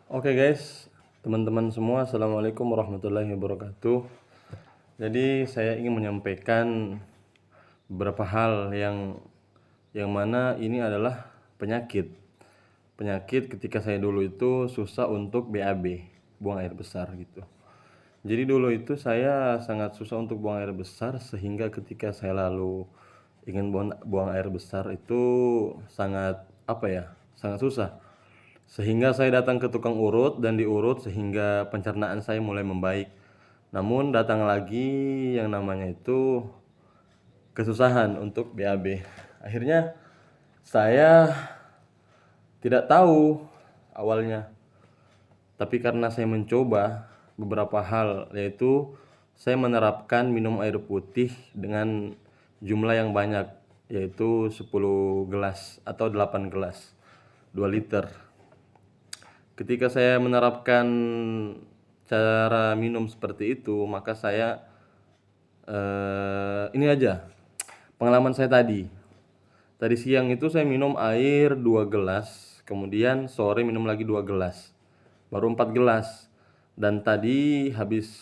Oke guys, teman-teman semua, assalamualaikum warahmatullahi wabarakatuh. Jadi saya ingin menyampaikan beberapa hal yang mana ini adalah penyakit. Penyakit ketika saya dulu itu susah untuk BAB, buang air besar gitu. Jadi dulu itu saya sangat susah untuk buang air besar sehingga ketika saya lalu ingin buang air besar itu sangat sangat susah. Sehingga saya datang ke tukang urut dan diurut sehingga pencernaan saya mulai membaik. Namun datang lagi yang namanya itu kesusahan untuk BAB. Akhirnya saya tidak tahu awalnya. Tapi karena saya mencoba beberapa hal, yaitu saya menerapkan minum air putih dengan jumlah yang banyak, yaitu 10 gelas atau 8 gelas 2 liter. Ketika saya menerapkan cara minum seperti itu, maka saya ini aja pengalaman saya tadi. Tadi siang itu saya minum air 2 gelas, kemudian sore minum lagi 2 gelas. Baru 4 gelas. Dan tadi habis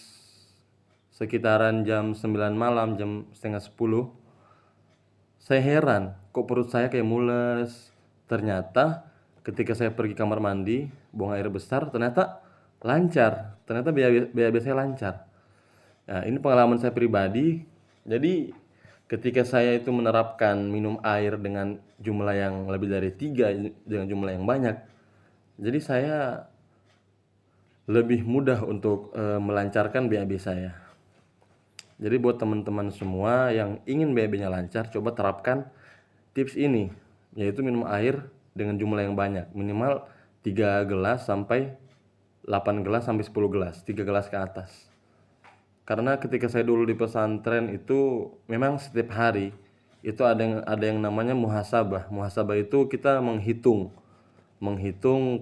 sekitaran jam 9 malam, jam setengah 10, saya heran, kok perut saya kayak mules. Ternyata ketika saya pergi kamar mandi, buang air besar, ternyata lancar. Ternyata BAB saya lancar. Nah, ini pengalaman saya pribadi. Jadi ketika saya itu menerapkan minum air dengan jumlah yang lebih dari 3, dengan jumlah yang banyak, jadi saya lebih mudah untuk melancarkan BAB saya. Jadi buat teman-teman semua yang ingin BAB-nya lancar, coba terapkan tips ini, yaitu minum air dengan jumlah yang banyak, minimal 3 gelas sampai 8 gelas sampai 10 gelas, 3 gelas ke atas. Karena ketika saya dulu di pesantren itu memang setiap hari itu ada yang namanya muhasabah. Muhasabah itu kita menghitung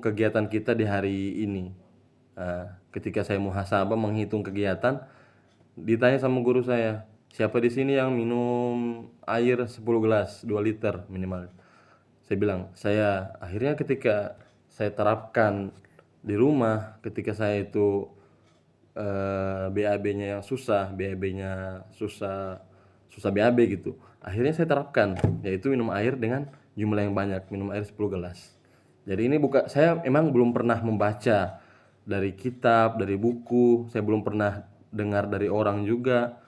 kegiatan kita di hari ini. Nah, ketika saya muhasabah menghitung kegiatan, ditanya sama guru saya, siapa di sini yang minum air 10 gelas 2 liter minimal. Saya bilang, saya. Akhirnya ketika saya terapkan di rumah, ketika saya itu BAB-nya yang susah, BAB-nya susah BAB gitu. Akhirnya saya terapkan, yaitu minum air dengan jumlah yang banyak, minum air 10 gelas. Jadi ini saya emang belum pernah membaca dari kitab, dari buku, saya belum pernah dengar dari orang juga,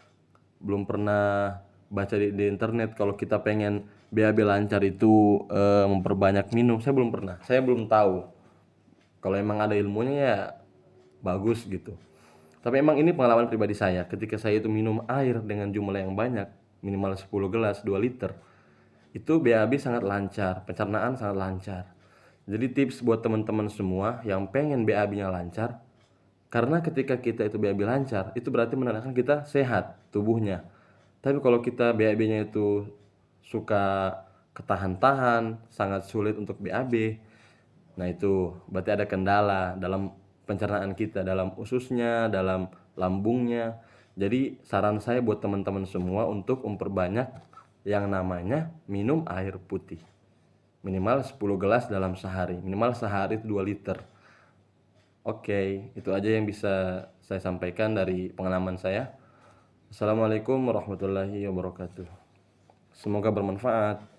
belum pernah baca di internet kalau kita pengen BAB lancar itu memperbanyak minum, saya belum pernah. Saya belum tahu. Kalau emang ada ilmunya ya bagus gitu. Tapi emang ini pengalaman pribadi saya. Ketika saya itu minum air dengan jumlah yang banyak, minimal 10 gelas 2 liter, itu BAB sangat lancar, pencernaan sangat lancar. Jadi tips buat teman-teman semua yang pengen BAB-nya lancar, karena ketika kita itu BAB lancar, itu berarti menandakan kita sehat tubuhnya. Tapi kalau kita BAB-nya itu suka ketahan-tahan, sangat sulit untuk BAB, nah itu berarti ada kendala dalam pencernaan kita, dalam ususnya, dalam lambungnya. Jadi saran saya buat teman-teman semua untuk memperbanyak yang namanya minum air putih. Minimal 10 gelas dalam sehari. Minimal sehari itu 2 liter. Oke, itu aja yang bisa saya sampaikan dari pengalaman saya. Assalamualaikum warahmatullahi wabarakatuh. Semoga bermanfaat.